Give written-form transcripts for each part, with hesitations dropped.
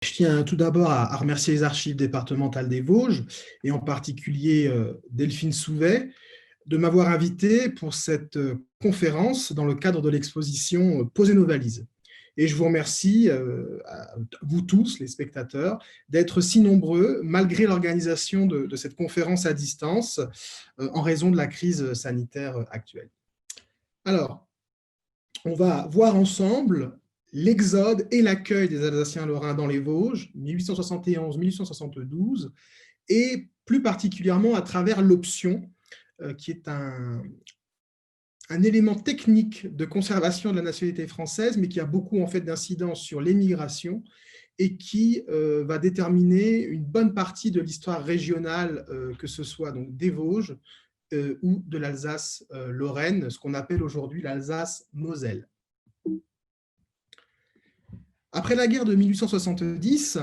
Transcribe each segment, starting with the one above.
Je tiens tout d'abord à remercier les archives départementales des Vosges, et en particulier Delphine Souvet, de m'avoir invité pour cette conférence dans le cadre de l'exposition Posez nos valises. Et je vous remercie, à vous tous, les spectateurs, d'être si nombreux, malgré l'organisation de cette conférence à distance, en raison de la crise sanitaire actuelle. Alors, on va voir ensemble l'exode et l'accueil des Alsaciens-Lorrains dans les Vosges, 1871-1872, et plus particulièrement à travers l'option, qui est un élément technique de conservation de la nationalité française, mais qui a beaucoup en fait d'incidence sur l'émigration et qui va déterminer une bonne partie de l'histoire régionale, que ce soit donc des Vosges ou de l'Alsace-Lorraine, ce qu'on appelle aujourd'hui l'Alsace-Moselle. Après la guerre de 1870,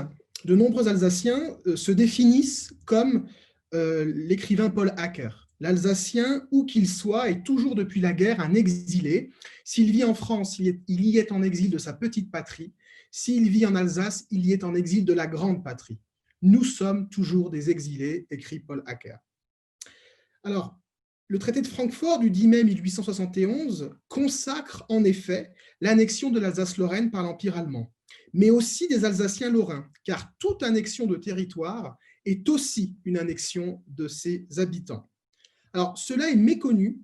de nombreux Alsaciens se définissent comme l'écrivain Paul Hacker. L'Alsacien, où qu'il soit, est toujours depuis la guerre un exilé. S'il vit en France, il y est en exil de sa petite patrie. S'il vit en Alsace, il y est en exil de la grande patrie. Nous sommes toujours des exilés, écrit Paul Hacker. Alors, le traité de Francfort du 10 mai 1871 consacre en effet l'annexion de l'Alsace-Lorraine par l'Empire allemand, mais aussi des Alsaciens lorrains, car toute annexion de territoire est aussi une annexion de ses habitants. Alors, cela est méconnu,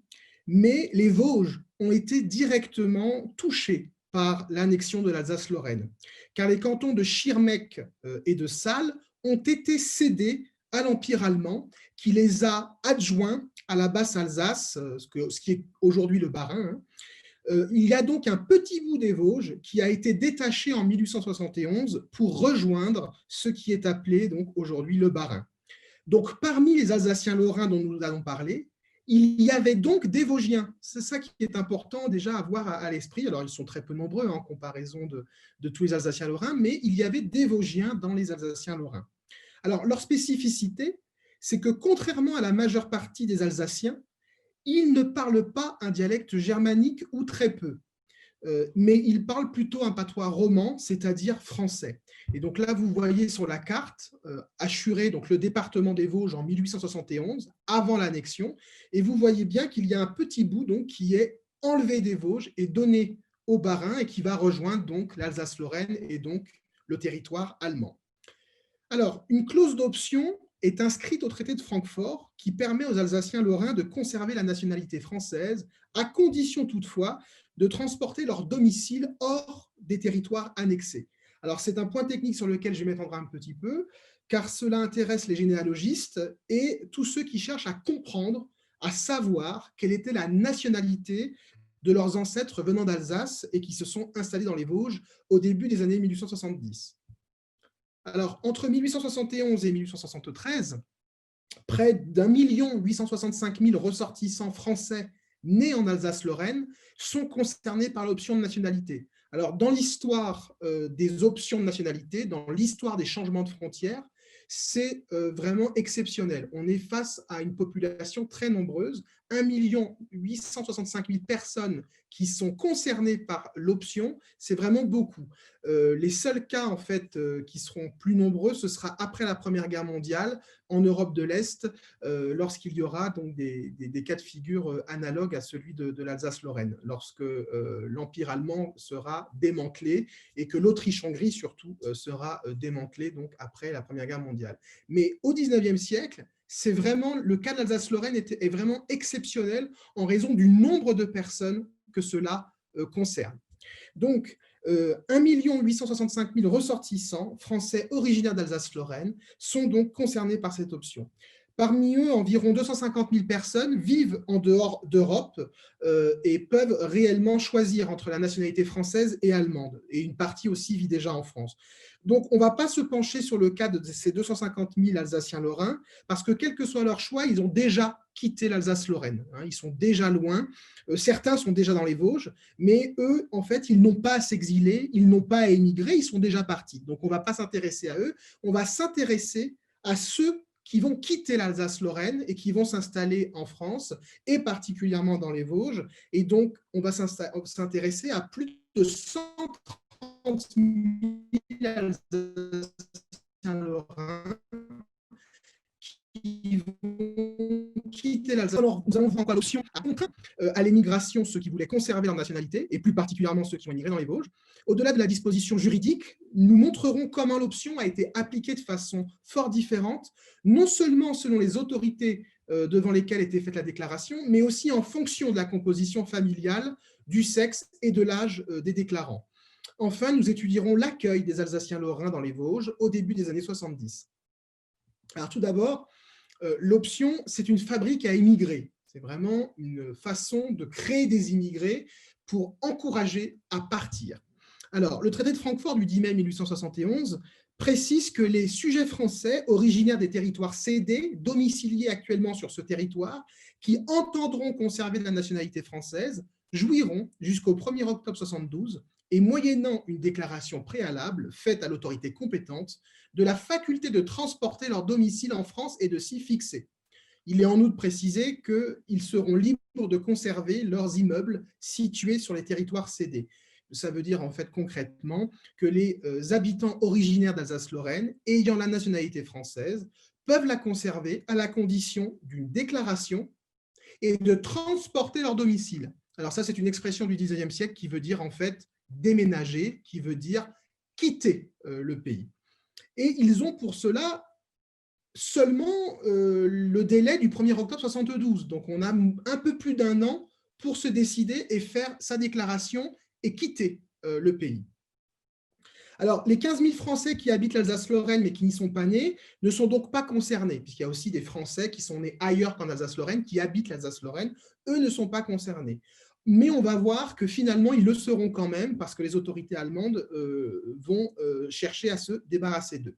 mais les Vosges ont été directement touchés par l'annexion de l'Alsace-Lorraine, car les cantons de Schirmeck et de Salles ont été cédés à l'Empire allemand, qui les a adjoints à la Basse-Alsace, ce qui est aujourd'hui le Bas-Rhin. Il y a donc un petit bout des Vosges qui a été détaché en 1871 pour rejoindre ce qui est appelé donc aujourd'hui le Bas-Rhin. Donc, parmi les Alsaciens lorrains dont nous allons parler, il y avait donc des Vosgiens. C'est ça qui est important déjà à avoir à l'esprit. Alors, ils sont très peu nombreux en comparaison de tous les Alsaciens lorrains, mais il y avait des Vosgiens dans les Alsaciens lorrains. Alors, leur spécificité, c'est que contrairement à la majeure partie des Alsaciens, ils ne parlent pas un dialecte germanique ou très peu. Mais ils parlent plutôt un patois roman, c'est-à-dire français. Et donc là, vous voyez sur la carte Achuré, donc le département des Vosges en 1871, avant l'annexion, et vous voyez bien qu'il y a un petit bout donc, qui est enlevé des Vosges et donné au Bas-Rhin et qui va rejoindre donc l'Alsace-Lorraine et donc le territoire allemand. Alors, une clause d'option est inscrite au traité de Francfort qui permet aux Alsaciens lorrains de conserver la nationalité française, à condition toutefois de transporter leur domicile hors des territoires annexés. Alors, c'est un point technique sur lequel je vais m'étendre un petit peu, car cela intéresse les généalogistes et tous ceux qui cherchent à comprendre, à savoir quelle était la nationalité de leurs ancêtres venant d'Alsace et qui se sont installés dans les Vosges au début des années 1870. Alors, entre 1871 et 1873, près d'1 865 000 ressortissants français nés en Alsace-Lorraine sont concernés par l'option de nationalité. Alors, dans l'histoire des options de nationalité, dans l'histoire des changements de frontières, c'est vraiment exceptionnel. On est face à une population très nombreuse, 1 865 000 personnes qui sont concernées par l'option, c'est vraiment beaucoup. Les seuls cas en fait qui seront plus nombreux, ce sera après la Première Guerre mondiale en Europe de l'Est, lorsqu'il y aura donc des cas de figure analogues à celui de l'Alsace-Lorraine, lorsque l'Empire allemand sera démantelé et que l'Autriche-Hongrie surtout sera démantelée donc après la Première Guerre mondiale. Mais au XIXe siècle, c'est vraiment le cas de l'Alsace-Lorraine est vraiment exceptionnel en raison du nombre de personnes que cela concerne. Donc, 1 865 000 ressortissants français originaires d'Alsace-Lorraine sont donc concernés par cette option. Parmi eux, environ 250 000 personnes vivent en dehors d'Europe et peuvent réellement choisir entre la nationalité française et allemande. Et une partie aussi vit déjà en France. Donc, on ne va pas se pencher sur le cas de ces 250 000 Alsaciens lorrains, parce que quel que soit leur choix, ils ont déjà quitté l'Alsace-Lorraine. Ils sont déjà loin. Certains sont déjà dans les Vosges, mais eux, en fait, ils n'ont pas à s'exiler, ils n'ont pas à émigrer, ils sont déjà partis. Donc, on ne va pas s'intéresser à eux, on va s'intéresser à ceux qui vont quitter l'Alsace-Lorraine et qui vont s'installer en France, et particulièrement dans les Vosges. Et donc, on va s'intéresser à plus de 130 000 Alsaciens-Lorrains qui vont quitter l'Alsace. Alors, nous allons voir encore l'option à l'émigration, ceux qui voulaient conserver leur nationalité, et plus particulièrement ceux qui ont immigré dans les Vosges. Au-delà de la disposition juridique, nous montrerons comment l'option a été appliquée de façon fort différente, non seulement selon les autorités devant lesquelles était faite la déclaration, mais aussi en fonction de la composition familiale, du sexe et de l'âge des déclarants. Enfin, nous étudierons l'accueil des Alsaciens-Lorrains dans les Vosges au début des années 70. Alors tout d'abord, l'option, c'est une fabrique à émigrer. C'est vraiment une façon de créer des immigrés pour encourager à partir. Alors, le traité de Francfort du 10 mai 1871 précise que les sujets français originaires des territoires cédés, domiciliés actuellement sur ce territoire, qui entendront conserver la nationalité française, jouiront jusqu'au 1er octobre 1972 et moyennant une déclaration préalable faite à l'autorité compétente, de la faculté de transporter leur domicile en France et de s'y fixer. Il est en outre précisé qu'ils seront libres de conserver leurs immeubles situés sur les territoires cédés. Ça veut dire en fait concrètement que les habitants originaires d'Alsace-Lorraine ayant la nationalité française peuvent la conserver à la condition d'une déclaration et de transporter leur domicile. Alors ça, c'est une expression du 19e siècle qui veut dire en fait déménager, qui veut dire quitter le pays. Et ils ont pour cela seulement le délai du 1er octobre 1972. Donc, on a un peu plus d'un an pour se décider et faire sa déclaration et quitter le pays. Alors, les 15 000 Français qui habitent l'Alsace-Lorraine mais qui n'y sont pas nés ne sont donc pas concernés, puisqu'il y a aussi des Français qui sont nés ailleurs qu'en Alsace-Lorraine, qui habitent l'Alsace-Lorraine. Eux ne sont pas concernés. Mais on va voir que finalement, ils le seront quand même, parce que les autorités allemandes vont chercher à se débarrasser d'eux.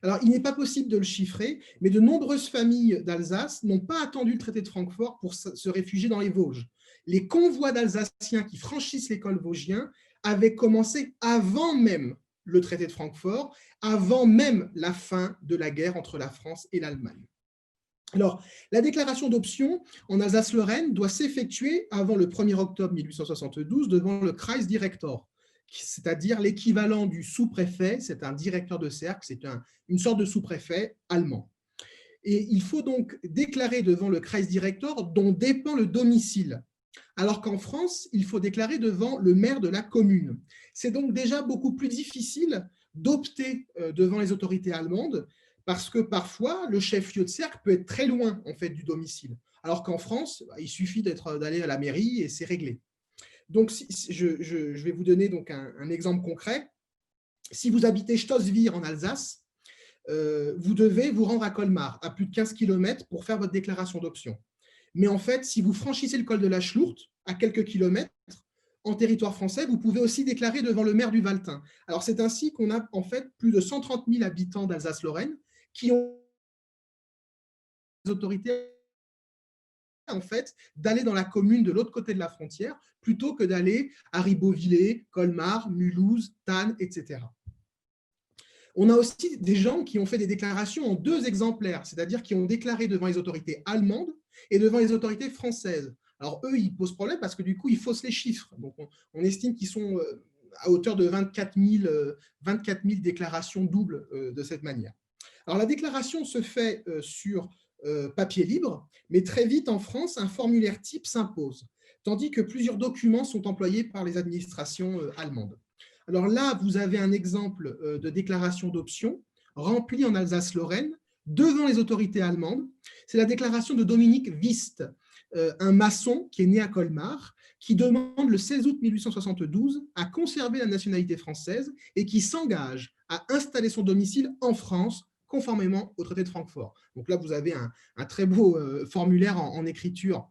Alors, il n'est pas possible de le chiffrer, mais de nombreuses familles d'Alsace n'ont pas attendu le traité de Francfort pour se réfugier dans les Vosges. Les convois d'Alsaciens qui franchissent les cols vosgiens avaient commencé avant même le traité de Francfort, avant même la fin de la guerre entre la France et l'Allemagne. Alors, la déclaration d'option en Alsace-Lorraine doit s'effectuer avant le 1er octobre 1872 devant le Kreisdirektor, c'est-à-dire l'équivalent du sous-préfet, c'est un directeur de cercle, c'est une sorte de sous-préfet allemand. Et il faut donc déclarer devant le Kreisdirektor dont dépend le domicile, alors qu'en France, il faut déclarer devant le maire de la commune. C'est donc déjà beaucoup plus difficile d'opter devant les autorités allemandes, parce que parfois, le chef-lieu de cercle peut être très loin en fait, du domicile, alors qu'en France, il suffit d'aller à la mairie et c'est réglé. Donc, je vais vous donner donc un exemple concret. Si vous habitez Stoßwir en Alsace, vous devez vous rendre à Colmar, à plus de 15 km, pour faire votre déclaration d'option. Mais en fait, si vous franchissez le col de la Schlourte, à quelques kilomètres, en territoire français, vous pouvez aussi déclarer devant le maire du Valtin. Alors, c'est ainsi qu'on a en fait plus de 130 000 habitants d'Alsace-Lorraine qui ont les autorités en fait, d'aller dans la commune de l'autre côté de la frontière plutôt que d'aller à Ribeauvillé, Colmar, Mulhouse, Thann, etc. On a aussi des gens qui ont fait des déclarations en 2 exemplaires, c'est-à-dire qui ont déclaré devant les autorités allemandes et devant les autorités françaises. Alors, eux, ils posent problème parce que du coup, ils faussent les chiffres. Donc, on estime qu'ils sont à hauteur de 24 000 déclarations doubles de cette manière. Alors, la déclaration se fait sur papier libre, mais très vite en France, un formulaire type s'impose, tandis que plusieurs documents sont employés par les administrations allemandes. Alors là, vous avez un exemple de déclaration d'option remplie en Alsace-Lorraine devant les autorités allemandes. C'est la déclaration de Dominique Wist, un maçon qui est né à Colmar, qui demande le 16 août 1872 à conserver la nationalité française et qui s'engage à installer son domicile en France conformément au traité de Francfort. Donc là, vous avez un très beau formulaire en écriture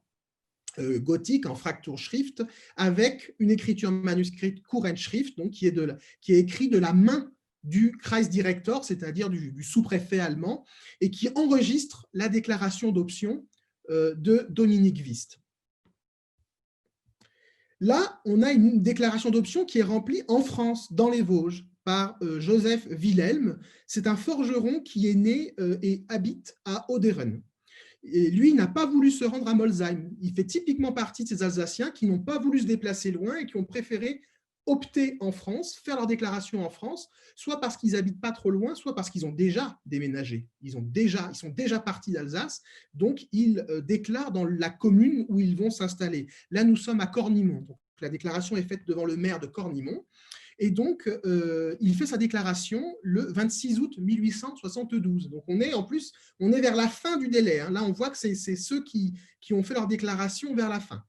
gothique, en Frakturschrift, avec une écriture manuscrite Kurrentschrift, donc qui est écrit de la main du Kreisdirektor, c'est-à-dire du sous-préfet allemand, et qui enregistre la déclaration d'option de Dominique Wist. Là, on a une déclaration d'option qui est remplie en France, dans les Vosges, par Joseph Wilhelm. C'est un forgeron qui est né et habite à Odderen. Et lui, il n'a pas voulu se rendre à Molsheim. Il fait typiquement partie de ces Alsaciens qui n'ont pas voulu se déplacer loin et qui ont préféré opter en France, faire leur déclaration en France, soit parce qu'ils habitent pas trop loin, soit parce qu'ils ont déjà déménagé. Ils sont déjà partis d'Alsace, donc ils déclarent dans la commune où ils vont s'installer. Là, nous sommes à Cornimont. Donc, la déclaration est faite devant le maire de Cornimont. Et donc, il fait sa déclaration le 26 août 1872. Donc, on est vers la fin du délai. Hein. Là, on voit que c'est ceux qui ont fait leur déclaration vers la fin.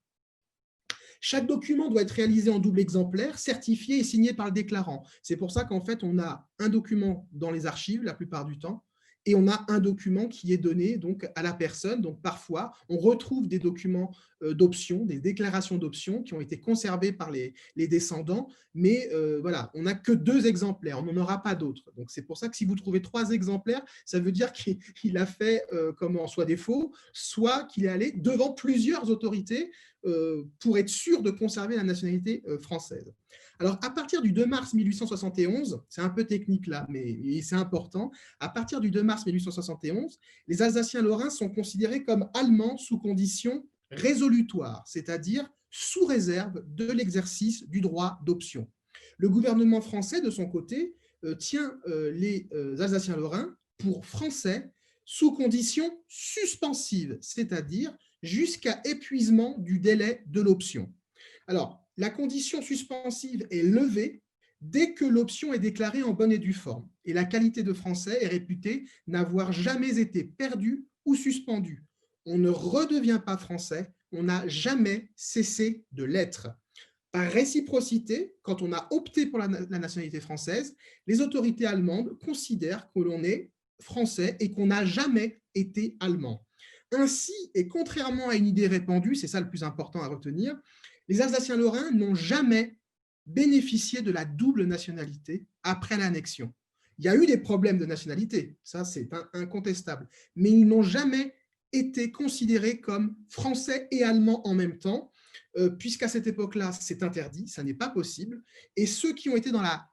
Chaque document doit être réalisé en double exemplaire, certifié et signé par le déclarant. C'est pour ça qu'en fait, on a un document dans les archives la plupart du temps, et on a un document qui est donné donc à la personne. Donc parfois, on retrouve des documents d'options, des déclarations d'options qui ont été conservées par les descendants, mais voilà, on n'a que 2 exemplaires, on n'en aura pas d'autres. Donc c'est pour ça que si vous trouvez 3 exemplaires, ça veut dire qu'il a fait soit des faux, soit qu'il est allé devant plusieurs autorités pour être sûr de conserver la nationalité française. Alors, à partir du 2 mars 1871, c'est un peu technique là, mais c'est important, à partir du 2 mars 1871, les Alsaciens-Lorrains sont considérés comme allemands sous conditions résolutoires, c'est-à-dire sous réserve de l'exercice du droit d'option. Le gouvernement français, de son côté, tient les Alsaciens-Lorrains pour français sous conditions suspensives, c'est-à-dire jusqu'à épuisement du délai de l'option. Alors, la condition suspensive est levée dès que l'option est déclarée en bonne et due forme, et la qualité de français est réputée n'avoir jamais été perdue ou suspendue. On ne redevient pas français, on n'a jamais cessé de l'être. Par réciprocité, quand on a opté pour la nationalité française, les autorités allemandes considèrent que l'on est français et qu'on n'a jamais été allemand. Ainsi, et contrairement à une idée répandue, c'est ça le plus important à retenir, les Alsaciens-Lorrains n'ont jamais bénéficié de la double nationalité après l'annexion. Il y a eu des problèmes de nationalité, ça c'est incontestable, mais ils n'ont jamais été considérés comme français et allemands en même temps, puisqu'à cette époque-là, c'est interdit, ça n'est pas possible, et ceux qui ont été dans la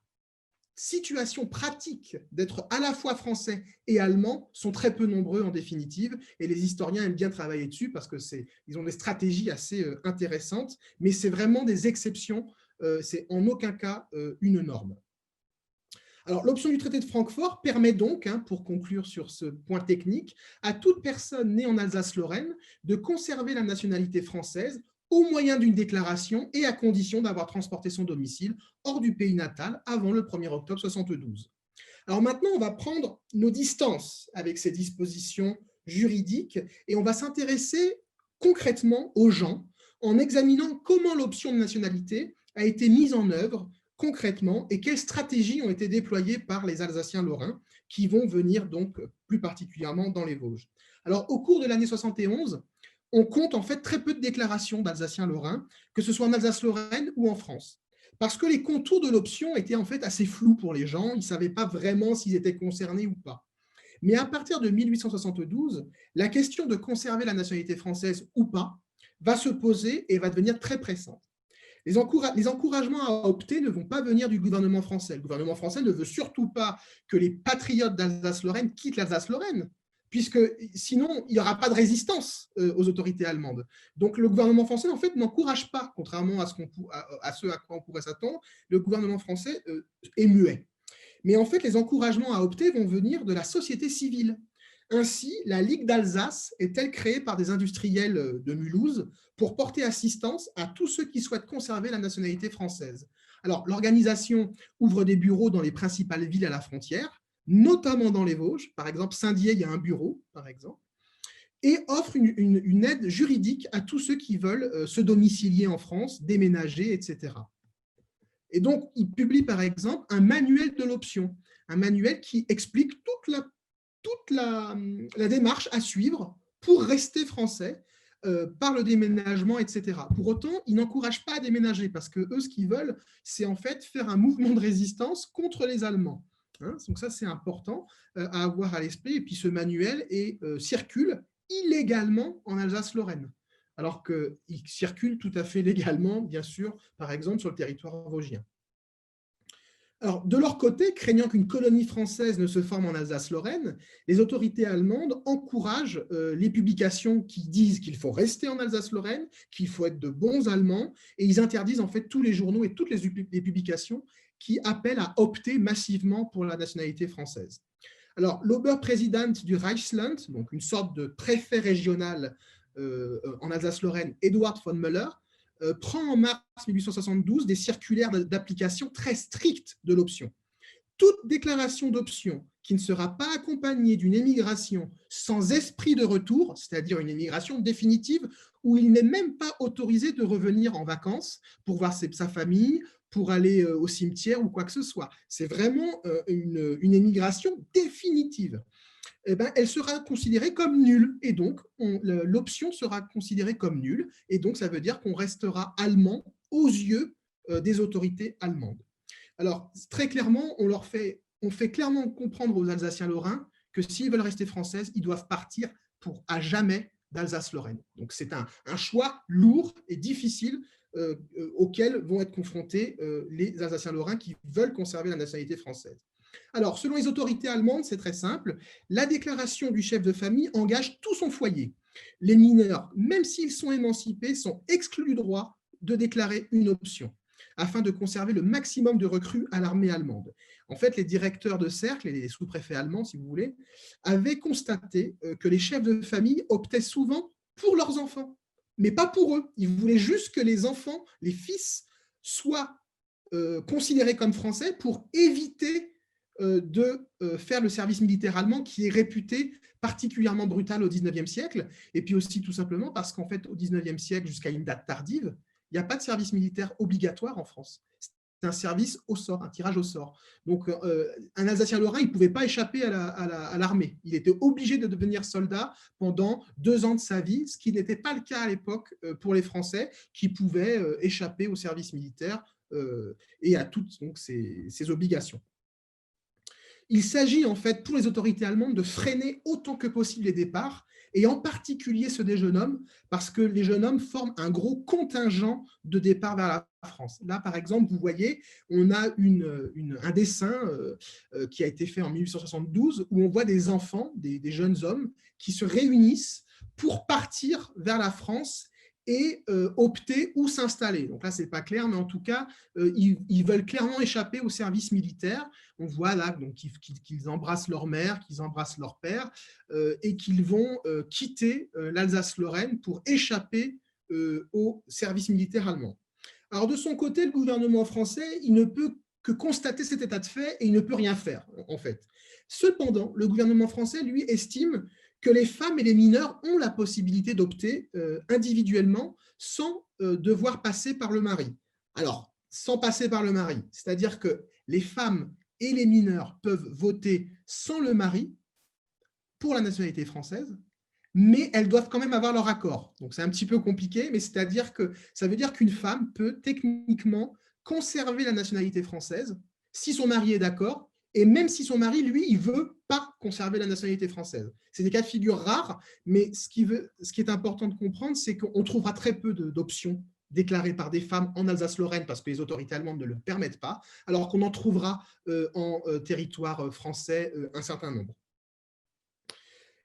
situation pratique d'être à la fois français et allemand sont très peu nombreux en définitive, et les historiens aiment bien travailler dessus parce qu'ils ont des stratégies assez intéressantes, mais c'est vraiment des exceptions, c'est en aucun cas une norme. Alors, l'option du traité de Francfort permet donc, pour conclure sur ce point technique, à toute personne née en Alsace-Lorraine de conserver la nationalité française au moyen d'une déclaration et à condition d'avoir transporté son domicile hors du pays natal avant le 1er octobre 1972. Alors maintenant, on va prendre nos distances avec ces dispositions juridiques et on va s'intéresser concrètement aux gens en examinant comment l'option de nationalité a été mise en œuvre concrètement et quelles stratégies ont été déployées par les Alsaciens lorrains qui vont venir donc plus particulièrement dans les Vosges. Alors au cours de l'année 71, on compte en fait très peu de déclarations d'Alsaciens lorrains, que ce soit en Alsace-Lorraine ou en France. Parce que les contours de l'option étaient en fait assez flous pour les gens, ils ne savaient pas vraiment s'ils étaient concernés ou pas. Mais à partir de 1872, la question de conserver la nationalité française ou pas va se poser et va devenir très pressante. Les encouragements à opter ne vont pas venir du gouvernement français. Le gouvernement français ne veut surtout pas que les patriotes d'Alsace-Lorraine quittent l'Alsace-Lorraine, puisque sinon, il n'y aura pas de résistance aux autorités allemandes. Donc, le gouvernement français, en fait, n'encourage pas, contrairement à ce à quoi on pourrait s'attendre, le gouvernement français est muet. Mais en fait, les encouragements à opter vont venir de la société civile. Ainsi, la Ligue d'Alsace est-elle créée par des industriels de Mulhouse pour porter assistance à tous ceux qui souhaitent conserver la nationalité française. Alors, l'organisation ouvre des bureaux dans les principales villes à la frontière, notamment dans les Vosges. Par exemple, Saint-Dié, il y a un bureau, par exemple, et offre une aide juridique à tous ceux qui veulent se domicilier en France, déménager, etc. Et donc, il publie par exemple un manuel de l'option, un manuel qui explique toute la démarche à suivre pour rester français par le déménagement, etc. Pour autant, ils n'encouragent pas à déménager parce que eux, ce qu'ils veulent, c'est en fait faire un mouvement de résistance contre les Allemands. Hein, donc ça, c'est important à avoir à l'esprit. Et puis ce manuel circule illégalement en Alsace-Lorraine, alors qu'il circule tout à fait légalement, bien sûr, par exemple, sur le territoire vosgien. Alors, de leur côté, craignant qu'une colonie française ne se forme en Alsace-Lorraine, les autorités allemandes encouragent les publications qui disent qu'il faut rester en Alsace-Lorraine, qu'il faut être de bons Allemands, et ils interdisent en fait tous les journaux et toutes les publications qui appellent à opter massivement pour la nationalité française. Alors, l'Oberpräsident du Reichsland, donc une sorte de préfet régional en Alsace-Lorraine, Eduard von Müller, prend en mars 1872 des circulaires d'application très strictes de l'option. Toute déclaration d'option qui ne sera pas accompagnée d'une émigration sans esprit de retour, c'est-à-dire une émigration définitive où il n'est même pas autorisé de revenir en vacances pour voir sa famille, pour aller au cimetière ou quoi que ce soit. C'est vraiment une émigration définitive. Eh ben, elle sera considérée comme nulle. Et donc, l'option sera considérée comme nulle. Et donc, ça veut dire qu'on restera allemand aux yeux des autorités allemandes. Alors, très clairement, on fait clairement comprendre aux Alsaciens-Lorrains que s'ils veulent rester françaises, ils doivent partir pour à jamais d'Alsace-Lorraine. Donc, c'est un choix lourd et difficile auquel vont être confrontés les Alsaciens-Lorrains qui veulent conserver la nationalité française. Alors, selon les autorités allemandes, c'est très simple, la déclaration du chef de famille engage tout son foyer. Les mineurs, même s'ils sont émancipés, sont exclus du droit de déclarer une option, afin de conserver le maximum de recrues à l'armée allemande. En fait, les directeurs de cercle, et les sous-préfets allemands, si vous voulez, avaient constaté que les chefs de famille optaient souvent pour leurs enfants, mais pas pour eux. Ils voulaient juste que les enfants, les fils, soient considérés comme français pour éviter de faire le service militaire allemand qui est réputé particulièrement brutal au XIXe siècle, et puis aussi tout simplement parce qu'en fait, au XIXe siècle, jusqu'à une date tardive, il n'y a pas de service militaire obligatoire en France. C'est un service au sort, un tirage au sort. Donc, un Alsacien-Lorrain, il ne pouvait pas échapper à l'armée. Il était obligé de devenir soldat pendant 2 ans de sa vie, ce qui n'était pas le cas à l'époque pour les Français, qui pouvaient échapper au service militaire et à toutes donc, ces obligations. Il s'agit en fait pour les autorités allemandes de freiner autant que possible les départs, et en particulier ceux des jeunes hommes, parce que les jeunes hommes forment un gros contingent de départ vers la France. Là, par exemple, vous voyez, on a un dessin qui a été fait en 1872 où on voit des enfants, des jeunes hommes, qui se réunissent pour partir vers la France et opter où s'installer. Donc là, ce n'est pas clair, mais en tout cas, ils veulent clairement échapper au service militaire. On voit là qu'ils embrassent leur mère, qu'ils embrassent leur père, et qu'ils vont quitter l'Alsace-Lorraine pour échapper au service militaire allemand. Alors de son côté, le gouvernement français, il ne peut que constater cet état de fait et il ne peut rien faire, en fait. Cependant, le gouvernement français, lui, estime que les femmes et les mineurs ont la possibilité d'opter individuellement sans devoir passer par le mari. Alors, sans passer par le mari, c'est-à-dire que les femmes et les mineurs peuvent voter sans le mari pour la nationalité française, mais elles doivent quand même avoir leur accord. Donc, c'est un petit peu compliqué, mais c'est-à-dire que ça veut dire qu'une femme peut techniquement conserver la nationalité française si son mari est d'accord, et même si son mari, lui, il ne veut pas conserver la nationalité française. C'est des cas de figure rares, mais ce qui est important de comprendre, c'est qu'on trouvera très peu d'options déclarées par des femmes en Alsace-Lorraine parce que les autorités allemandes ne le permettent pas, alors qu'on en trouvera en territoire français un certain nombre.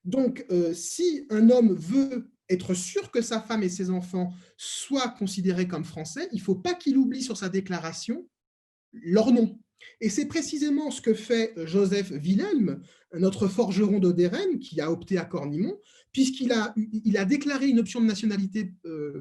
Donc, si un homme veut être sûr que sa femme et ses enfants soient considérés comme français, il ne faut pas qu'il oublie sur sa déclaration leur nom. Et c'est précisément ce que fait Joseph Wilhelm, notre forgeron d'Oderen, qui a opté à Cornimont, puisqu'il a déclaré une option de nationalité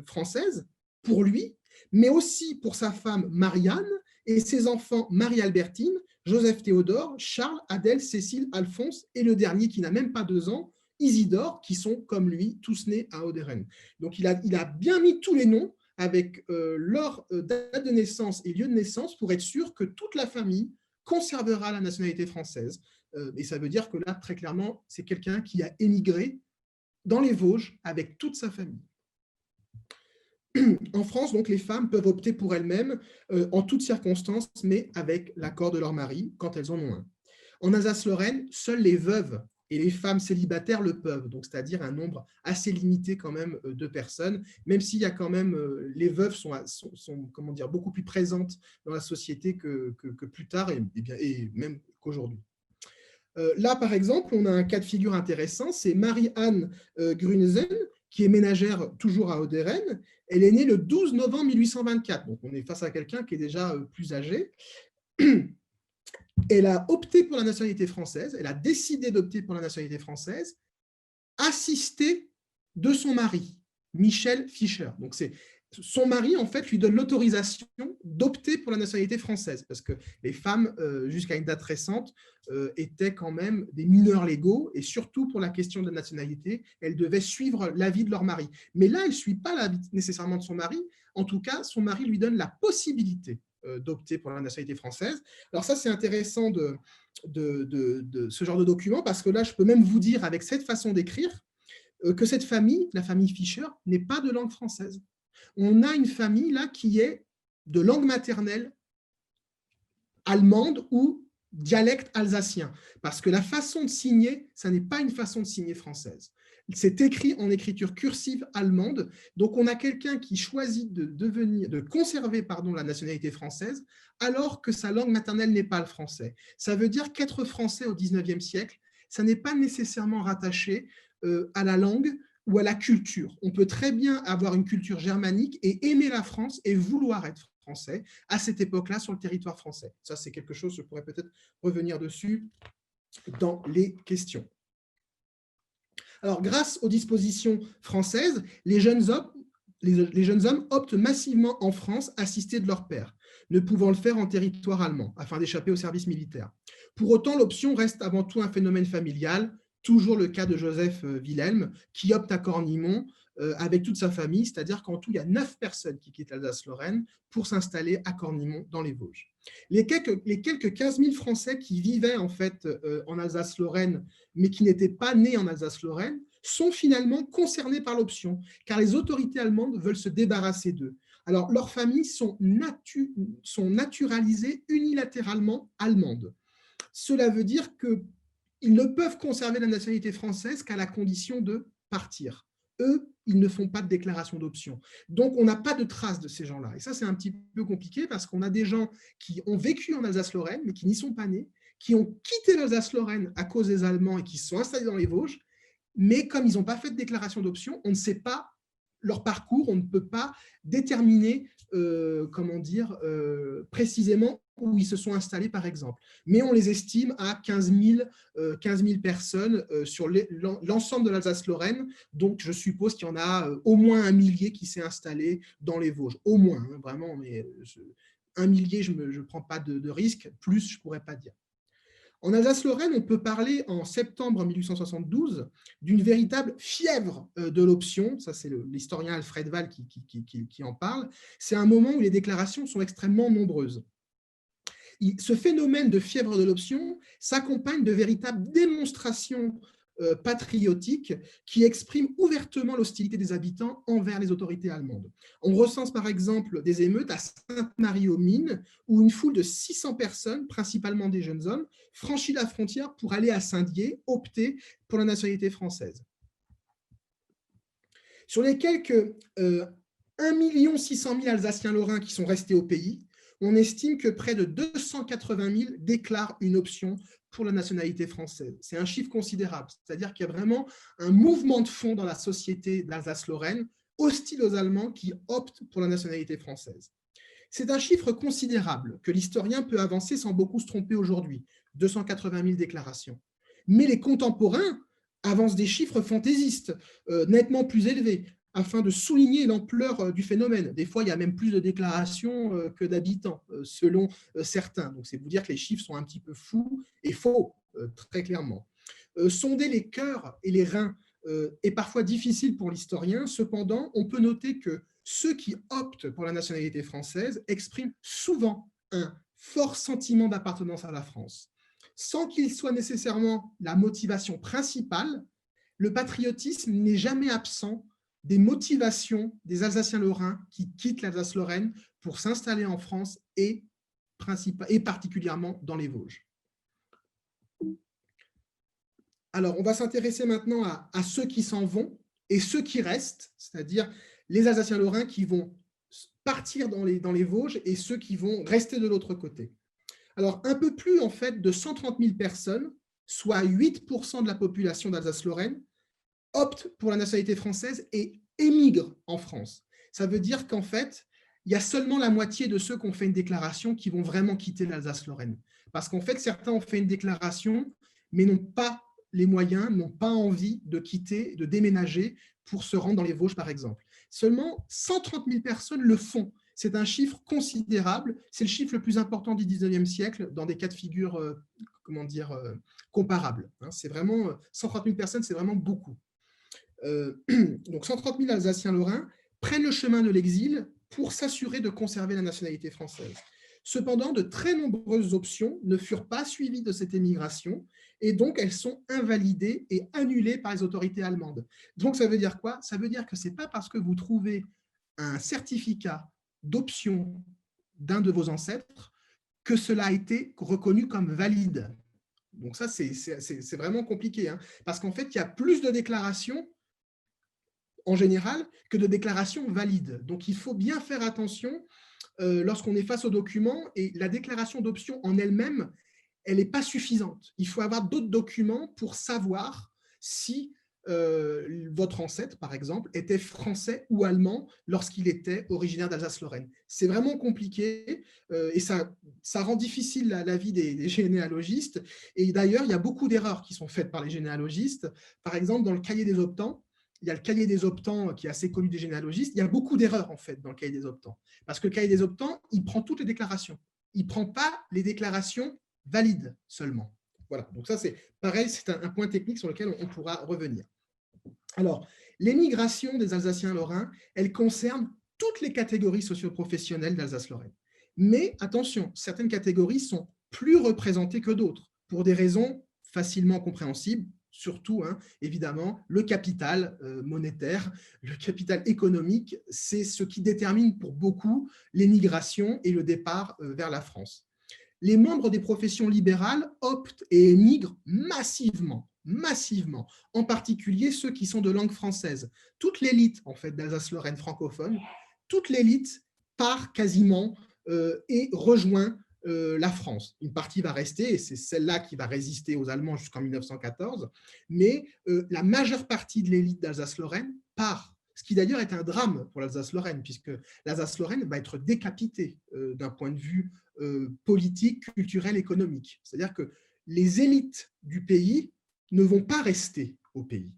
française pour lui, mais aussi pour sa femme Marianne et ses enfants Marie-Albertine, Joseph Théodore, Charles, Adèle, Cécile, Alphonse et le dernier qui n'a même pas 2 ans, Isidore, qui sont comme lui tous nés à Oderen. Donc il a bien mis tous les noms avec leur date de naissance et lieu de naissance pour être sûr que toute la famille conservera la nationalité française. Et ça veut dire que là, très clairement, c'est quelqu'un qui a émigré dans les Vosges avec toute sa famille. En France, donc, les femmes peuvent opter pour elles-mêmes en toutes circonstances, mais avec l'accord de leur mari quand elles en ont un. En Alsace-Lorraine, seules les veuves et les femmes célibataires le peuvent, donc c'est-à-dire un nombre assez limité quand même de personnes, même s'il y a quand même, les veuves sont comment dire, beaucoup plus présentes dans la société que plus tard et même qu'aujourd'hui. Là, par exemple, on a un cas de figure intéressant, c'est Marie-Anne Grunzen, qui est ménagère toujours à Ouderen. Elle est née le 12 novembre 1824, donc on est face à quelqu'un qui est déjà plus âgé. Elle a opté pour la nationalité française, elle a décidé d'opter pour la nationalité française, assistée de son mari, Michel Fischer. Donc c'est son mari, en fait, lui donne l'autorisation d'opter pour la nationalité française, parce que les femmes, jusqu'à une date récente, étaient quand même des mineurs légaux, et surtout pour la question de la nationalité, elles devaient suivre l'avis de leur mari. Mais là, elle ne suit pas l'avis nécessairement de son mari. En tout cas, son mari lui donne la possibilité d'opter pour la nationalité française. Alors ça, c'est intéressant de ce genre de document, parce que là, je peux même vous dire, avec cette façon d'écrire, que cette famille, la famille Fischer, n'est pas de langue française. On a une famille là qui est de langue maternelle allemande ou dialecte alsacien, parce que la façon de signer, ça n'est pas une façon de signer française. C'est écrit en écriture cursive allemande, donc on a quelqu'un qui choisit de conserver la nationalité française, alors que sa langue maternelle n'est pas le français. Ça veut dire qu'être français au XIXe siècle, ça n'est pas nécessairement rattaché à la langue ou à la culture. On peut très bien avoir une culture germanique et aimer la France et vouloir être français à cette époque-là sur le territoire français. Ça, c'est quelque chose, je pourrais peut-être revenir dessus dans les questions. Alors, grâce aux dispositions françaises, les jeunes hommes optent massivement en France, assistés de leur père, ne pouvant le faire en territoire allemand, afin d'échapper au service militaire. Pour autant, l'option reste avant tout un phénomène familial, toujours le cas de Joseph Wilhelm, qui opte à Cornimont avec toute sa famille, c'est-à-dire qu'en tout, il y a 9 personnes qui quittent l'Alsace-Lorraine pour s'installer à Cornimont, dans les Vosges. Les quelques 15 000 Français qui vivaient en fait en Alsace-Lorraine, mais qui n'étaient pas nés en Alsace-Lorraine, sont finalement concernés par l'option, car les autorités allemandes veulent se débarrasser d'eux. Alors, leurs familles sont naturalisées unilatéralement allemandes. Cela veut dire qu'ils ne peuvent conserver la nationalité française qu'à la condition de partir. Eux, ils ne font pas de déclaration d'option. Donc, on n'a pas de traces de ces gens-là. Et ça, c'est un petit peu compliqué parce qu'on a des gens qui ont vécu en Alsace-Lorraine, mais qui n'y sont pas nés, qui ont quitté l'Alsace-Lorraine à cause des Allemands et qui se sont installés dans les Vosges, mais comme ils n'ont pas fait de déclaration d'option, on ne sait pas leur parcours, on ne peut pas déterminer précisément où ils se sont installés, par exemple. Mais on les estime à 15 000 personnes sur l'ensemble de l'Alsace-Lorraine. Donc, je suppose qu'il y en a au moins 1 millier qui s'est installé dans les Vosges. Au moins, hein, vraiment, mais 1 millier, je ne prends pas de risque. Plus, je ne pourrais pas dire. En Alsace-Lorraine, on peut parler en septembre 1872 d'une véritable fièvre de l'option. Ça, c'est l'historien Alfred Wahl qui en parle. C'est un moment où les déclarations sont extrêmement nombreuses. Ce phénomène de fièvre de l'option s'accompagne de véritables démonstrations patriotiques qui expriment ouvertement l'hostilité des habitants envers les autorités allemandes. On recense par exemple des émeutes à Sainte-Marie-aux-Mines où une foule de 600 personnes, principalement des jeunes hommes, franchit la frontière pour aller à Saint-Dié, opter pour la nationalité française. Sur les quelques 1 600 000 Alsaciens-Lorrains qui sont restés au pays, on estime que près de 280 000 déclarent une option pour la nationalité française. C'est un chiffre considérable, c'est-à-dire qu'il y a vraiment un mouvement de fond dans la société d'Alsace-Lorraine hostile aux Allemands qui optent pour la nationalité française. C'est un chiffre considérable que l'historien peut avancer sans beaucoup se tromper aujourd'hui, 280 000 déclarations. Mais les contemporains avancent des chiffres fantaisistes, nettement plus élevés, afin de souligner l'ampleur du phénomène. Des fois, il y a même plus de déclarations que d'habitants, selon certains. Donc, c'est vous dire que les chiffres sont un petit peu fous et faux, très clairement. Sonder les cœurs et les reins est parfois difficile pour l'historien. Cependant, on peut noter que ceux qui optent pour la nationalité française expriment souvent un fort sentiment d'appartenance à la France. Sans qu'il soit nécessairement la motivation principale, le patriotisme n'est jamais absent des motivations des Alsaciens-Lorrains qui quittent l'Alsace-Lorraine pour s'installer en France et particulièrement dans les Vosges. Alors, on va s'intéresser maintenant à ceux qui s'en vont et ceux qui restent, c'est-à-dire les Alsaciens-Lorrains qui vont partir dans les Vosges et ceux qui vont rester de l'autre côté. Alors, un peu plus en fait de 130 000 personnes, soit 8% de la population d'Alsace-Lorraine, optent pour la nationalité française et émigrent en France. Ça veut dire qu'en fait, il y a seulement la moitié de ceux qui ont fait une déclaration qui vont vraiment quitter l'Alsace-Lorraine. Parce qu'en fait, certains ont fait une déclaration, mais n'ont pas les moyens, n'ont pas envie de quitter, de déménager pour se rendre dans les Vosges, par exemple. Seulement 130 000 personnes le font. C'est un chiffre considérable. C'est le chiffre le plus important du 19e siècle dans des cas de figure comparables. C'est vraiment 130 000 personnes, c'est vraiment beaucoup. Donc 130 000 Alsaciens-Lorrains prennent le chemin de l'exil pour s'assurer de conserver la nationalité française. Cependant, de très nombreuses options ne furent pas suivies de cette émigration et donc elles sont invalidées et annulées par les autorités allemandes. Donc ça veut dire quoi? Ça veut dire que ce n'est pas parce que vous trouvez un certificat d'option d'un de vos ancêtres que cela a été reconnu comme valide. Donc ça, c'est vraiment compliqué, parce qu'en fait, il y a plus de déclarations en général que de déclarations valides. Donc, il faut bien faire attention lorsqu'on est face au document, et la déclaration d'option en elle-même, elle n'est pas suffisante. Il faut avoir d'autres documents pour savoir si votre ancêtre, par exemple, était français ou allemand lorsqu'il était originaire d'Alsace-Lorraine. C'est vraiment compliqué et ça rend difficile la vie des généalogistes. Et d'ailleurs, il y a beaucoup d'erreurs qui sont faites par les généalogistes. Par exemple, dans le cahier des optants, il y a le cahier des optants qui est assez connu des généalogistes. Il y a beaucoup d'erreurs en fait dans le cahier des optants. Parce que le cahier des optants, il prend toutes les déclarations. Il ne prend pas les déclarations valides seulement. Voilà, donc ça c'est pareil, c'est un point technique sur lequel on pourra revenir. Alors, l'émigration des Alsaciens-Lorrains, elle concerne toutes les catégories socio-professionnelles d'Alsace-Lorraine. Mais attention, certaines catégories sont plus représentées que d'autres, pour des raisons facilement compréhensibles, surtout, évidemment, le capital monétaire, le capital économique, c'est ce qui détermine pour beaucoup l'émigration et le départ vers la France. Les membres des professions libérales optent et émigrent massivement, en particulier ceux qui sont de langue française. Toute l'élite en fait, d'Alsace-Lorraine francophone, toute l'élite part quasiment et rejoint la France. Une partie va rester, et c'est celle-là qui va résister aux Allemands jusqu'en 1914, mais la majeure partie de l'élite d'Alsace-Lorraine part, ce qui d'ailleurs est un drame pour l'Alsace-Lorraine, puisque l'Alsace-Lorraine va être décapitée d'un point de vue politique, culturel, économique. C'est-à-dire que les élites du pays ne vont pas rester au pays.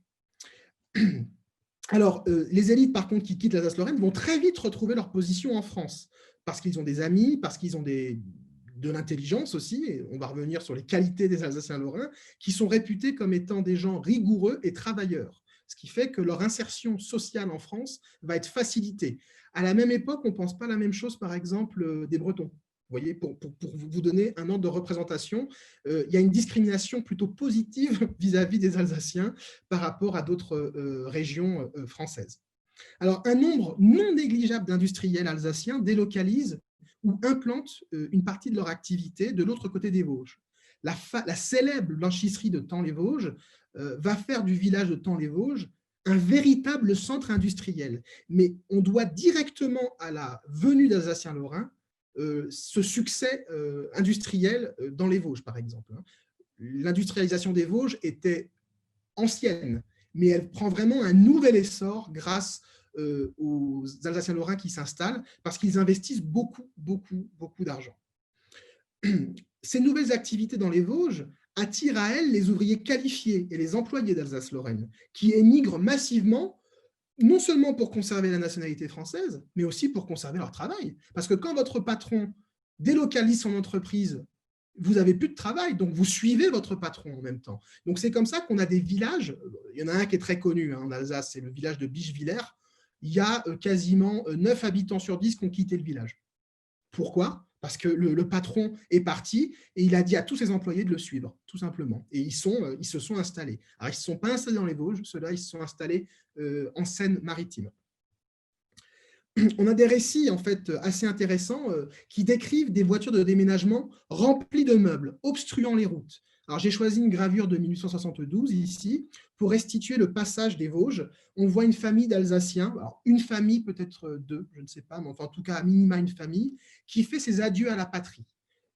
Alors, les élites, par contre, qui quittent l'Alsace-Lorraine vont très vite retrouver leur position en France, parce qu'ils ont des amis, parce qu'ils ont de l'intelligence aussi, et on va revenir sur les qualités des Alsaciens-Lorrains, qui sont réputés comme étant des gens rigoureux et travailleurs, ce qui fait que leur insertion sociale en France va être facilitée. À la même époque, on ne pense pas la même chose, par exemple, des Bretons. Vous voyez, pour vous donner un ordre de représentation, il y a une discrimination plutôt positive vis-à-vis des Alsaciens par rapport à d'autres régions françaises. Alors, un nombre non négligeable d'industriels alsaciens délocalisent ou implantent une partie de leur activité de l'autre côté des Vosges. La célèbre blanchisserie de Thaon-les-Vosges va faire du village de Thaon-les-Vosges un véritable centre industriel. Mais on doit directement à la venue d'Alsaciens-Lorrains ce succès industriel dans les Vosges, par exemple. L'industrialisation des Vosges était ancienne, mais elle prend vraiment un nouvel essor grâce aux Alsaciens-Lorrains qui s'installent, parce qu'ils investissent beaucoup d'argent. Ces nouvelles activités dans les Vosges attirent à elles les ouvriers qualifiés et les employés d'Alsace-Lorraine, qui émigrent massivement, non seulement pour conserver la nationalité française, mais aussi pour conserver leur travail. Parce que quand votre patron délocalise son entreprise, vous n'avez plus de travail, donc vous suivez votre patron en même temps. Donc c'est comme ça qu'on a des villages, il y en a un qui est très connu en Alsace, c'est le village de Bischwiller, il y a quasiment 9 habitants sur 10 qui ont quitté le village. Pourquoi ? Parce que le patron est parti et il a dit à tous ses employés de le suivre, tout simplement. Et ils se sont installés. Alors, ils ne se sont pas installés dans les Vosges, ceux-là, ils se sont installés en Seine-Maritime. On a des récits en fait assez intéressants qui décrivent des voitures de déménagement remplies de meubles, obstruant les routes. Alors, j'ai choisi une gravure de 1872 ici pour restituer le passage des Vosges. On voit une famille d'Alsaciens, alors une famille, peut-être deux, je ne sais pas, mais enfin, en tout cas, à minima une famille, qui fait ses adieux à la patrie.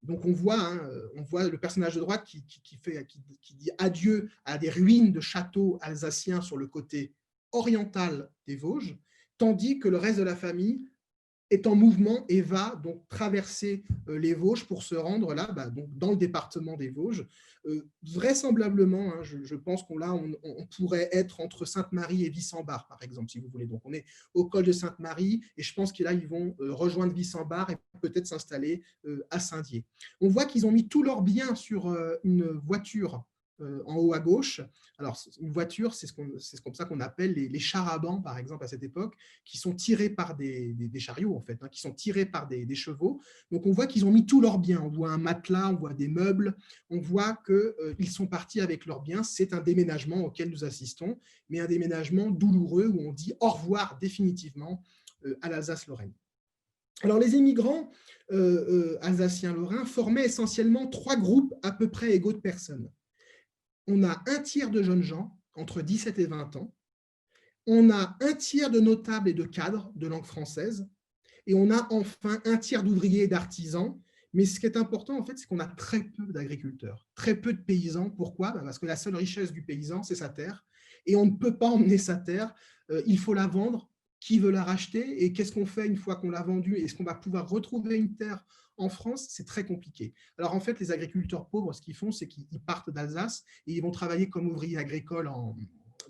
Donc, on voit le personnage de droite qui dit adieu à des ruines de châteaux alsaciens sur le côté oriental des Vosges, tandis que le reste de la famille est en mouvement et va donc traverser les Vosges pour se rendre là, donc dans le département des Vosges. Vraisemblablement, je pense on pourrait être entre Sainte-Marie et Vis-en-Bar, par exemple, si vous voulez. Donc, on est au col de Sainte-Marie et je pense que là, ils vont rejoindre Vis-en-Bar et peut-être s'installer à Saint-Dié. On voit qu'ils ont mis tous leurs biens sur une voiture en haut à gauche. Alors, une voiture, c'est comme ça qu'on appelle les chars à bancs, par exemple, à cette époque, qui sont tirés par des chariots, en fait, qui sont tirés par des chevaux. Donc, on voit qu'ils ont mis tous leurs biens. On voit un matelas, on voit des meubles, on voit qu'ils sont partis avec leurs biens. C'est un déménagement auquel nous assistons, mais un déménagement douloureux où on dit au revoir définitivement à l'Alsace-Lorraine. Alors, les émigrants alsaciens-lorrains formaient essentiellement 3 groupes à peu près égaux de personnes. On a un tiers de jeunes gens, entre 17 et 20 ans. On a un tiers de notables et de cadres de langue française. Et on a enfin un tiers d'ouvriers et d'artisans. Mais ce qui est important, en fait, c'est qu'on a très peu d'agriculteurs, très peu de paysans. Pourquoi ? Parce que la seule richesse du paysan, c'est sa terre. Et on ne peut pas emmener sa terre. Il faut la vendre. Qui veut la racheter? Et qu'est-ce qu'on fait une fois qu'on l'a vendue? Est-ce qu'on va pouvoir retrouver une terre en France? C'est très compliqué. Alors, en fait, les agriculteurs pauvres, ce qu'ils font, c'est qu'ils partent d'Alsace et ils vont travailler comme ouvriers agricoles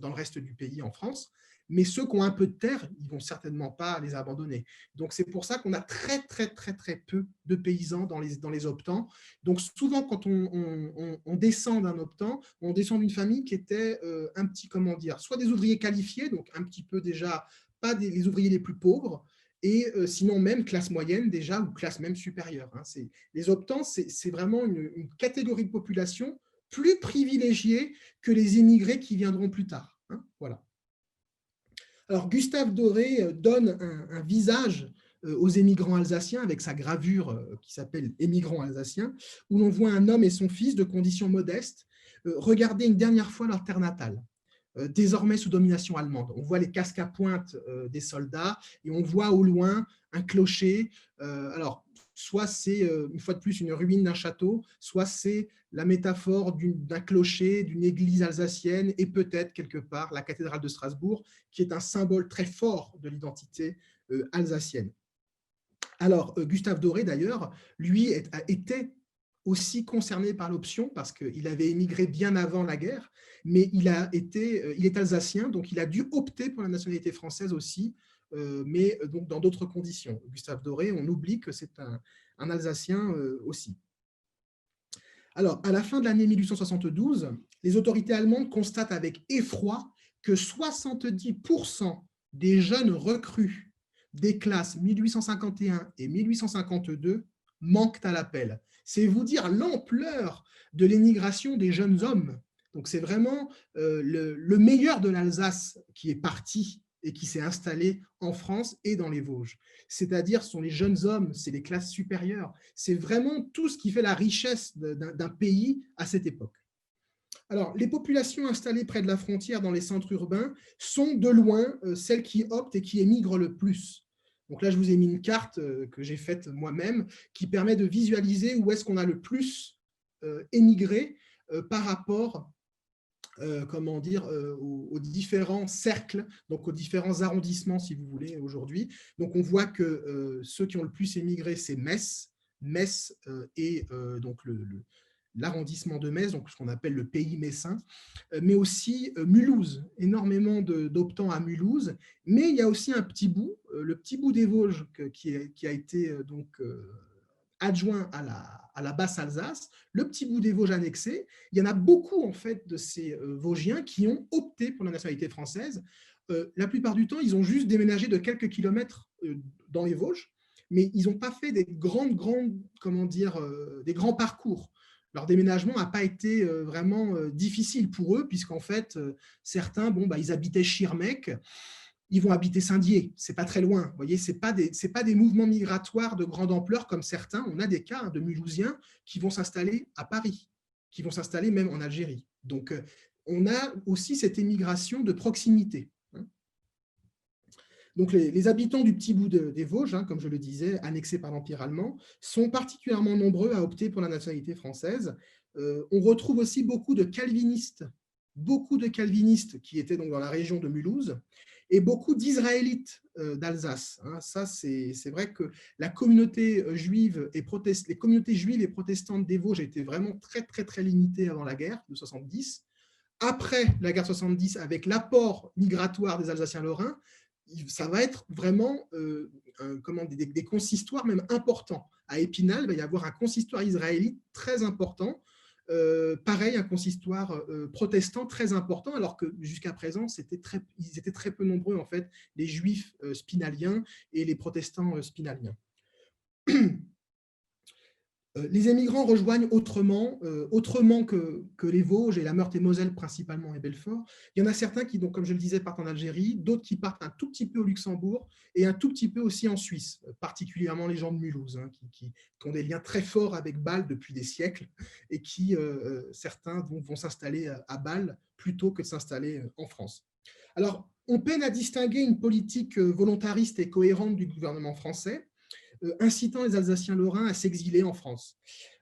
dans le reste du pays, en France. Mais ceux qui ont un peu de terre, ils ne vont certainement pas les abandonner. Donc, c'est pour ça qu'on a très, très, très, très peu de paysans dans les optants. Donc, souvent, quand on descend d'un optant, on descend d'une famille qui était un petit, comment dire, soit des ouvriers qualifiés, donc un petit peu déjà, pas les ouvriers les plus pauvres, et sinon même classe moyenne déjà, ou classe même supérieure. Les optants, c'est vraiment une catégorie de population plus privilégiée que les immigrés qui viendront plus tard. Voilà. Alors, Gustave Doré donne un visage aux émigrants alsaciens avec sa gravure qui s'appelle « Émigrants alsaciens », où l'on voit un homme et son fils de conditions modestes regarder une dernière fois leur terre natale, désormais sous domination allemande. On voit les casques à pointe des soldats et on voit au loin un clocher. Alors, soit c'est une fois de plus une ruine d'un château, soit c'est la métaphore d'un clocher, d'une église alsacienne et peut-être quelque part la cathédrale de Strasbourg, qui est un symbole très fort de l'identité alsacienne. Alors, Gustave Doré, d'ailleurs, lui était aussi concerné par l'option parce qu'il avait émigré bien avant la guerre, mais il est alsacien, donc il a dû opter pour la nationalité française aussi, mais donc dans d'autres conditions. Gustave Doré, on oublie que c'est un Alsacien aussi. Alors, à la fin de l'année 1872, les autorités allemandes constatent avec effroi que 70% des jeunes recrues des classes 1851 et 1852 manquent à l'appel. C'est vous dire l'ampleur de l'émigration des jeunes hommes. Donc, c'est vraiment le meilleur de l'Alsace qui est parti et qui s'est installé en France et dans les Vosges. C'est-à-dire, ce sont les jeunes hommes, c'est les classes supérieures. C'est vraiment tout ce qui fait la richesse d'un pays à cette époque. Alors, les populations installées près de la frontière dans les centres urbains sont de loin celles qui optent et qui émigrent le plus. Donc là, je vous ai mis une carte que j'ai faite moi-même qui permet de visualiser où est-ce qu'on a le plus émigré par rapport comment dire, aux différents cercles, donc aux différents arrondissements, si vous voulez, aujourd'hui. Donc, on voit que ceux qui ont le plus émigré, c'est Metz et donc l'arrondissement de Metz, donc ce qu'on appelle le pays messin, mais aussi Mulhouse, énormément d'optants à Mulhouse, mais il y a aussi un petit bout, le petit bout des Vosges qui a été donc adjoint à la Basse-Alsace, le petit bout des Vosges annexé. Il y en a beaucoup en fait de ces Vosgiens qui ont opté pour la nationalité française. La plupart du temps, ils ont juste déménagé de quelques kilomètres dans les Vosges, mais ils n'ont pas fait des comment dire, des grands parcours. Leur déménagement n'a pas été vraiment difficile pour eux, puisqu'en fait, certains, ils habitaient Schirmeck, ils vont habiter Saint-Dié, c'est pas très loin. Vous voyez, c'est pas des mouvements migratoires de grande ampleur comme certains. On a des cas de Mulhousiens qui vont s'installer à Paris. qui vont s'installer même en Algérie. Donc, on a aussi cette émigration de proximité. Donc, les habitants du petit bout des Vosges, comme je le disais, annexés par l'Empire allemand, sont particulièrement nombreux à opter pour la nationalité française. On retrouve aussi beaucoup de calvinistes qui étaient donc dans la région de Mulhouse, et beaucoup d'Israélites d'Alsace. Ça, c'est vrai que la communauté juive les communautés juives et protestantes des Vosges étaient vraiment très, très, très limitées avant la guerre de 70. Après la guerre de 70, avec l'apport migratoire des Alsaciens-Lorrains, ça va être vraiment des consistoires même importants. À Épinal, il va y avoir un consistoire israélite très important, pareil, un consistoire protestant très important, alors que jusqu'à présent, ils étaient très peu nombreux, en fait, les juifs spinaliens et les protestants spinaliens. Les émigrants rejoignent autrement que les Vosges et la Meurthe-et-Moselle principalement et Belfort. Il y en a certains qui, donc, comme je le disais, partent en Algérie, d'autres qui partent un tout petit peu au Luxembourg et un tout petit peu aussi en Suisse, particulièrement les gens de Mulhouse, qui ont des liens très forts avec Bâle depuis des siècles et qui, certains vont s'installer à Bâle plutôt que de s'installer en France. Alors, on peine à distinguer une politique volontariste et cohérente du gouvernement français, incitant les Alsaciens lorrains à s'exiler en France.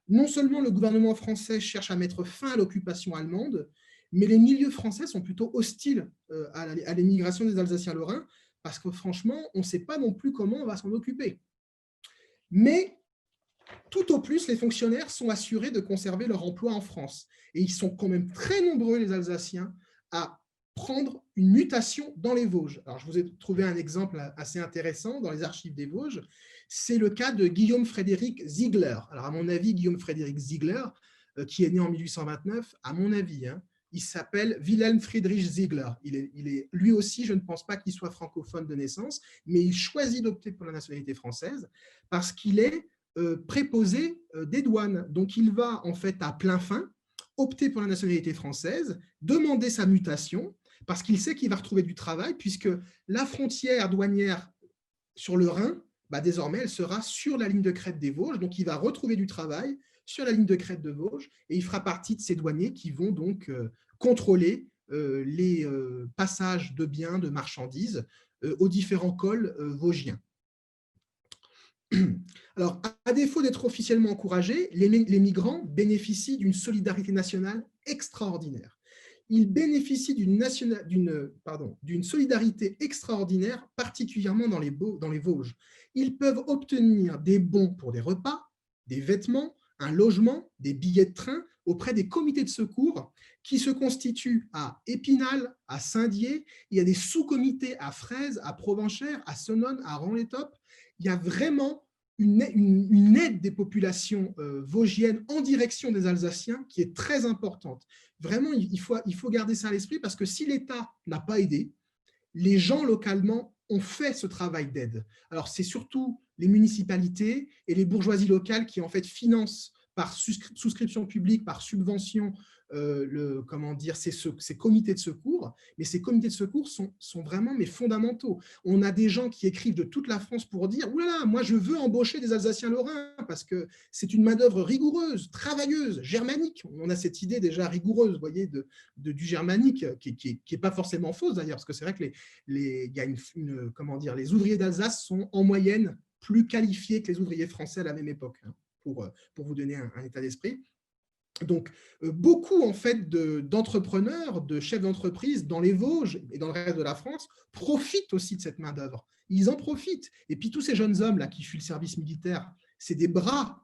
Non seulement le gouvernement français cherche à mettre fin à l'occupation allemande, mais les milieux français sont plutôt hostiles à l'émigration des Alsaciens lorrains, parce que franchement, on ne sait pas non plus comment on va s'en occuper. Mais tout au plus, les fonctionnaires sont assurés de conserver leur emploi en France. Et ils sont quand même très nombreux, les Alsaciens, à prendre une mutation dans les Vosges. Alors, je vous ai trouvé un exemple assez intéressant dans les archives des Vosges. C'est le cas de Guillaume Frédéric Ziegler. Alors, à mon avis, Guillaume Frédéric Ziegler, qui est né en 1829, à mon avis, il s'appelle Wilhelm Friedrich Ziegler. Lui aussi, je ne pense pas qu'il soit francophone de naissance, mais il choisit d'opter pour la nationalité française parce qu'il est préposé des douanes. Donc, il va en fait à plein fin opter pour la nationalité française, demander sa mutation, parce qu'il sait qu'il va retrouver du travail, puisque la frontière douanière sur le Rhin, désormais, elle sera sur la ligne de crête des Vosges, donc il va retrouver du travail sur la ligne de crête de Vosges, et il fera partie de ces douaniers qui vont donc contrôler les passages de biens, de marchandises aux différents cols vosgiens. Alors, à défaut d'être officiellement encouragés, les migrants bénéficient d'une solidarité nationale extraordinaire. Ils bénéficient d'une solidarité extraordinaire, particulièrement dans les Vosges. Ils peuvent obtenir des bons pour des repas, des vêtements, un logement, des billets de train auprès des comités de secours qui se constituent à Épinal, à Saint-Dié. Il y a des sous-comités à Fraise, à Provenchères, à Senones, à Ranlétop. Il y a vraiment une aide des populations vosgiennes en direction des Alsaciens qui est très importante. Vraiment, il faut garder ça à l'esprit parce que si l'État n'a pas aidé, les gens localement ont fait ce travail d'aide. Alors, c'est surtout les municipalités et les bourgeoisies locales qui, en fait, financent par souscription publique, par subvention, ces comités de secours. Mais ces comités de secours sont vraiment fondamentaux. On a des gens qui écrivent de toute la France pour dire « Oulala, moi, je veux embaucher des Alsaciens lorrains parce que c'est une main-d'œuvre rigoureuse, travailleuse, germanique. » On a cette idée déjà rigoureuse, vous voyez, du germanique, qui n'est pas forcément fausse d'ailleurs, parce que c'est vrai que les ouvriers d'Alsace sont en moyenne plus qualifiés que les ouvriers français à la même époque, pour vous donner un état d'esprit. Donc, beaucoup en fait d'entrepreneurs, de chefs d'entreprise dans les Vosges et dans le reste de la France profitent aussi de cette main-d'œuvre. Ils en profitent. Et puis tous ces jeunes hommes là qui fuient le service militaire, c'est des bras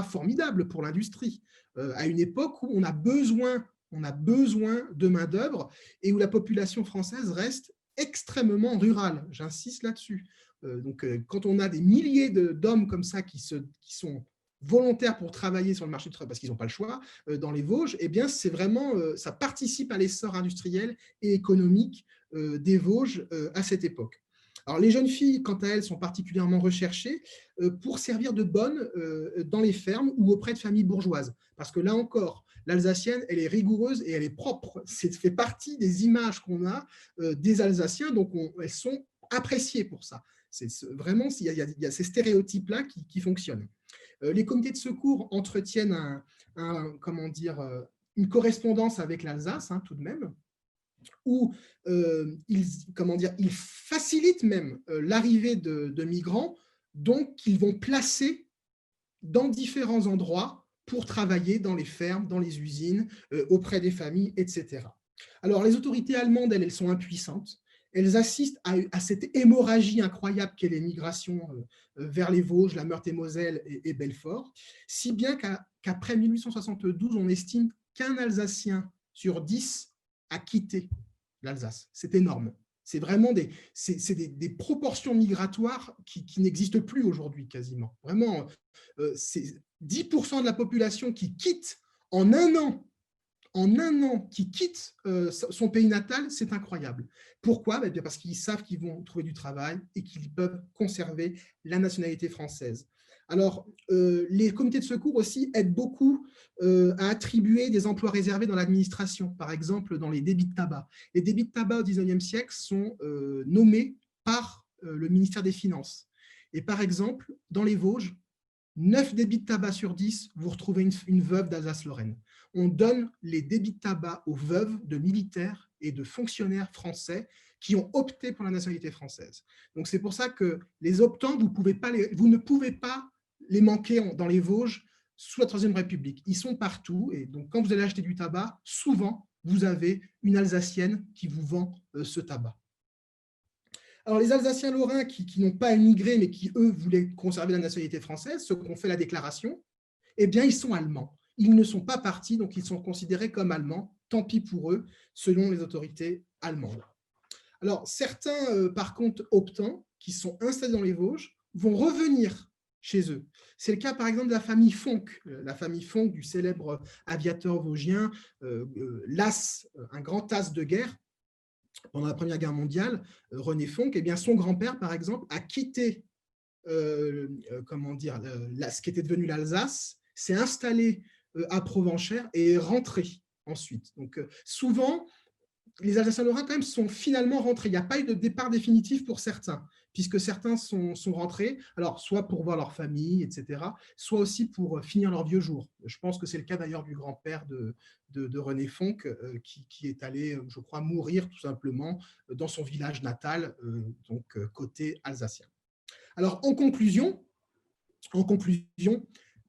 formidables pour l'industrie. À une époque où on a besoin de main-d'œuvre et où la population française reste extrêmement rurale. J'insiste là-dessus. Donc, quand on a des milliers d'hommes comme ça qui sont volontaires pour travailler sur le marché du travail parce qu'ils n'ont pas le choix dans les Vosges, eh bien, c'est vraiment, ça participe à l'essor industriel et économique des Vosges à cette époque. Alors, les jeunes filles, quant à elles, sont particulièrement recherchées pour servir de bonnes dans les fermes ou auprès de familles bourgeoises. Parce que là encore, l'alsacienne, elle est rigoureuse et elle est propre. C'est fait partie des images qu'on a des Alsaciens, donc elles sont appréciées pour ça. Vraiment, il y a ces stéréotypes-là qui fonctionnent. Les comités de secours entretiennent comment dire, une correspondance avec l'Alsace, hein, tout de même, où comment dire, ils facilitent même l'arrivée de migrants, donc qu'ils vont placer dans différents endroits pour travailler dans les fermes, dans les usines, auprès des familles, etc. Alors, les autorités allemandes, elles sont impuissantes. Elles assistent à cette hémorragie incroyable qu'est les migrations vers les Vosges, la Meurthe-et-Moselle et Belfort, si bien qu'après 1872, on estime qu'un Alsacien sur 10 a quitté l'Alsace. C'est énorme. C'est vraiment des proportions migratoires qui n'existent plus aujourd'hui quasiment. Vraiment, c'est 10% de la population qui quitte en un an, qui quitte son pays natal, c'est incroyable. Pourquoi? Bien parce qu'ils savent qu'ils vont trouver du travail et qu'ils peuvent conserver la nationalité française. Alors, les comités de secours aussi aident beaucoup à attribuer des emplois réservés dans l'administration, par exemple dans les débits de tabac. Les débits de tabac au XIXe siècle sont nommés par le ministère des Finances. Et par exemple, dans les Vosges, 9 débits de tabac sur 10, vous retrouvez une veuve d'Alsace-Lorraine. On donne les débits de tabac aux veuves de militaires et de fonctionnaires français qui ont opté pour la nationalité française. Donc c'est pour ça que les optants, vous ne pouvez pas les manquer dans les Vosges sous la Troisième République. Ils sont partout, et donc quand vous allez acheter du tabac, souvent vous avez une Alsacienne qui vous vend ce tabac. Alors, les Alsaciens lorrains qui n'ont pas émigré, mais qui, eux, voulaient conserver la nationalité française, ceux qui ont fait la déclaration, eh bien, ils sont allemands. Ils ne sont pas partis, donc ils sont considérés comme allemands. Tant pis pour eux, selon les autorités allemandes. Alors, certains, par contre, optants, qui sont installés dans les Vosges, vont revenir chez eux. C'est le cas, par exemple, de la famille Fonck du célèbre aviateur vosgien, l'as, un grand as de guerre, pendant la Première Guerre mondiale, René Fonck, eh bien, son grand-père, par exemple, a quitté ce qui était devenu l'Alsace, s'est installé à Provenchères et est rentré ensuite. Donc, souvent, les Alsaciens lorrains, quand même, sont finalement rentrés. Il n'y a pas eu de départ définitif pour certains, puisque certains sont rentrés, alors soit pour voir leur famille, etc., soit aussi pour finir leur vieux jour. Je pense que c'est le cas d'ailleurs du grand-père de René Fonck, qui est allé, je crois, mourir tout simplement dans son village natal, donc côté alsacien. Alors, en conclusion,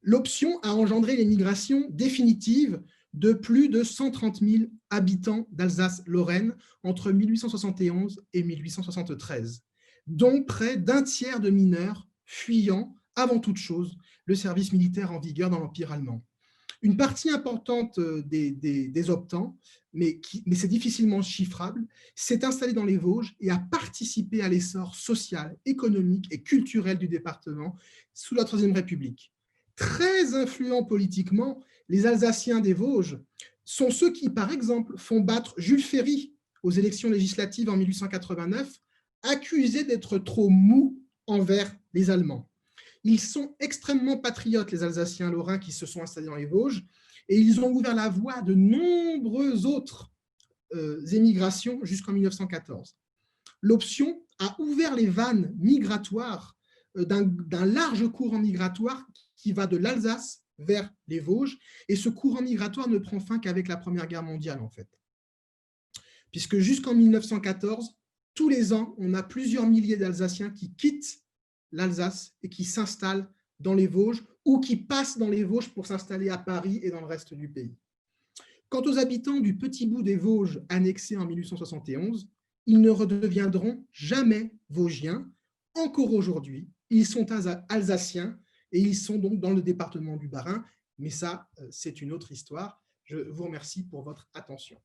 l'option a engendré l'émigration définitive de plus de 130 000 habitants d'Alsace-Lorraine entre 1871 et 1873, dont près d'un tiers de mineurs fuyant, avant toute chose, le service militaire en vigueur dans l'Empire allemand. Une partie importante des optants, mais c'est difficilement chiffrable, s'est installée dans les Vosges et a participé à l'essor social, économique et culturel du département sous la Troisième République. Très influents politiquement, les Alsaciens des Vosges sont ceux qui, par exemple, font battre Jules Ferry aux élections législatives en 1889, accusés d'être trop mous envers les Allemands. Ils sont extrêmement patriotes, les Alsaciens lorrains qui se sont installés dans les Vosges, et ils ont ouvert la voie à de nombreuses autres émigrations jusqu'en 1914. L'option a ouvert les vannes migratoires d'un large courant migratoire qui va de l'Alsace vers les Vosges, et ce courant migratoire ne prend fin qu'avec la Première Guerre mondiale, en fait. Puisque jusqu'en 1914, tous les ans, on a plusieurs milliers d'Alsaciens qui quittent l'Alsace et qui s'installent dans les Vosges ou qui passent dans les Vosges pour s'installer à Paris et dans le reste du pays. Quant aux habitants du petit bout des Vosges annexés en 1871, ils ne redeviendront jamais vosgiens. Encore aujourd'hui, ils sont alsaciens et ils sont donc dans le département du Bas-Rhin. Mais ça, c'est une autre histoire. Je vous remercie pour votre attention.